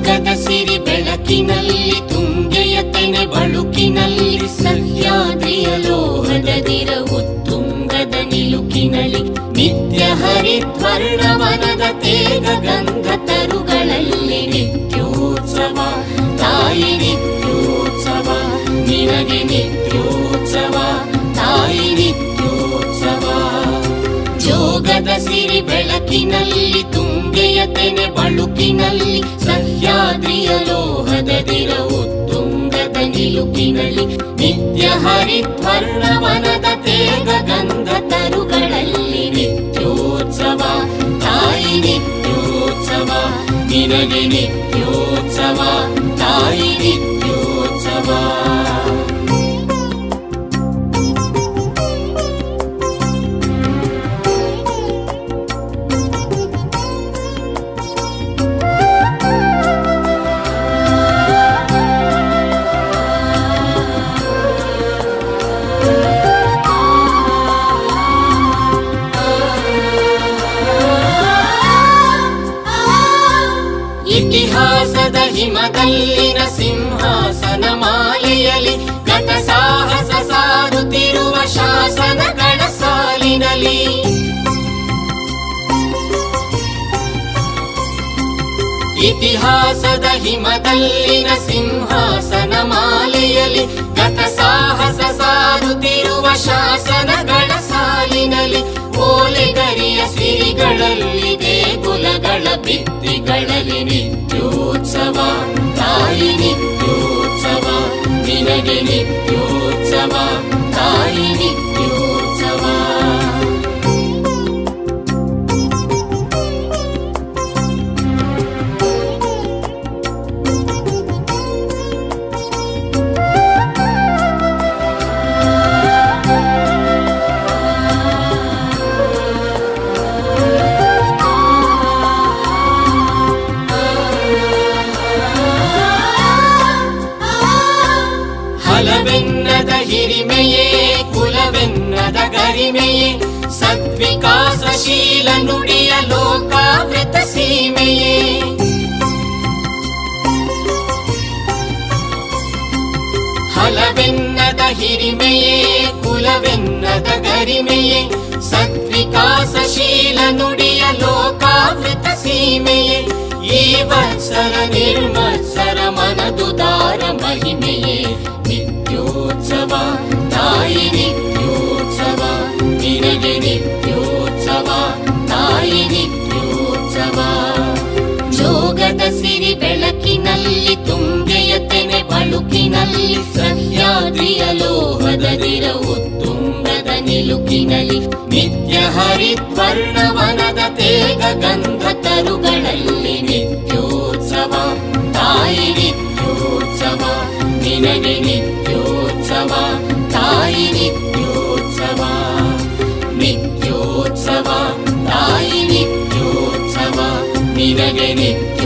ಜೋಗದ ಸಿರಿ ಬೆಳಕಿನಲ್ಲಿ ತುಂಗೆಯ ತೆನೆ ಬಳುಕಿನಲ್ಲಿ ಸಹ್ಯಾದ್ರಿಯ ಲೋಹದದಿರ ಉತ್ತುಂಗದ ನಿಲುಕಿನಲ್ಲಿ ನಿತ್ಯ ಹರಿದ್ವರ್ಣವನದ ತೇಗ ಗಂಧ ತರುಗಳಲ್ಲಿ ನಿತ್ಯೋತ್ಸವ ತಾಯಿ ನಿತ್ಯೋತ್ಸವ ನಿನಗೆ ನಿತ್ಯೋತ್ಸವ ತಾಯಿ ನಿತ್ಯೋತ್ಸವ. ಜೋಗದ ಸಿರಿ ಬೆಳಕಿನಲ್ಲಿ ತುಂಗೆಯ ತೆನೆ ಬಳುಕಿನಲ್ಲಿ ಸಹ್ಯಾದ್ರಿಯ ಲೋಹದದಿರ ಉತ್ತುಂಗದ ನಿಲುಕಿನಲ್ಲಿ ನಿತ್ಯ ಹರಿದ್ವರ್ಣವನದ ತೇಗ ಗಂಧ ತರುಗಳಲ್ಲಿ ನಿತ್ಯೋತ್ಸವ ತಾಯಿ ನಿತ್ಯೋತ್ಸವ ನಿನಗೆ ನಿತ್ಯೋತ್ಸವ ತಾಯಿ ನಿತ್ಯೋತ್ಸವ. ಇತಿಹಾಸದ ಹಿಮದಲ್ಲಿನ ಸಿಂಹಾಸನ ಮಾಲೆಯಲ್ಲಿ ಗತ ಸಾಹಸ ಸಾರುತ್ತಿರುವ ಶಾಸನಗಳ ಸಾಲಿನಲ್ಲಿ ಇತಿಹಾಸದ ಹಿಮದಲ್ಲಿನ ಸಿಂಹಾಸನ ಮಾಲೆಯಲ್ಲಿ ಗತ ಸಾಹಸ ಸಾರುತ್ತಿರುವ ಶಾಸನಗಳ ಸಾಲಿನಲ್ಲಿ ಓಲೆಗರಿಯ ಸಿರಿಗಳಲ್ಲಿ ದೇಗುಲಗಳ ಭಿತ್ತಿಗಳಲ್ಲಿ ನಿತ್ಯೋತ್ಸವ ತಾಯಿ ನಿತ್ಯೋತ್ಸವ ನಿನಗೆ ನಿತ್ಯೋತ್ಸವ ತಾಯಿ ನಿತ್ಯೋತ್ಸವ. ಫಲವೆನ್ನದ ಹಿರಿಮೆಯೇ ಕುಲವೆನ್ನದ ಗರಿಮೆಯೇ ಸದ್ವಿಕಾಸಶೀಲ ನುಡಿಯ ಲೋಕಾವೃತ ಸೀಮೆಯೇ ಫಲವೆನ್ನದ ಹಿರಿಮೆಯೇ ಕುಲವೆನ್ನದ ಗರಿಮೆಯೇ ಸದ್ವಿಕಾಸಶೀಲ ನುಡಿಯ ಲೋಕಾವೃತ ಸೀಮೆಯೇ ಈ ವತ್ಸರ ನಿರ್ಮತ್ಸರ ಮನದುದಾರ ಮಹಿಮೆಯೇ ನಿತ್ಯೋತ್ಸವ ತಾಯಿ ನಿತ್ಯೋತ್ಸವ ನಿನಗೆ ನಿತ್ಯೋತ್ಸವ ತಾಯಿ ನಿತ್ಯೋತ್ಸವ. ಜೋಗದ ಸಿರಿ ಬೆಳಕಿನಲ್ಲಿ ತುಂಗೆಯ ತೆನೆ ಬಳುಕಿನಲ್ಲಿ ಸಹ್ಯಾದ್ರಿಯ ಲೋಹದದಿರ ಉತ್ತುಂಗದ ನಿಲುಕಿನಲ್ಲಿ ನಿತ್ಯ ಹರಿದ್ವರ್ಣವನದ ತೇಗ ಗಂಧ ತರುಗಳಲ್ಲಿ ನಿತ್ಯೋತ್ಸವ ತಾಯಿ ನಿತ್ಯೋತ್ಸವ ನಿನಗೆ ನಿತ್ಯೋತ್ಸವ ತಾಯಿ ನಿತ್ಯೋತ್ಸವ ನಿತ್ಯೋತ್ಸವ ತಾಯಿ ನಿತ್ಯೋತ್ಸವ ನಿನಗೆ ನಿತ್ಯ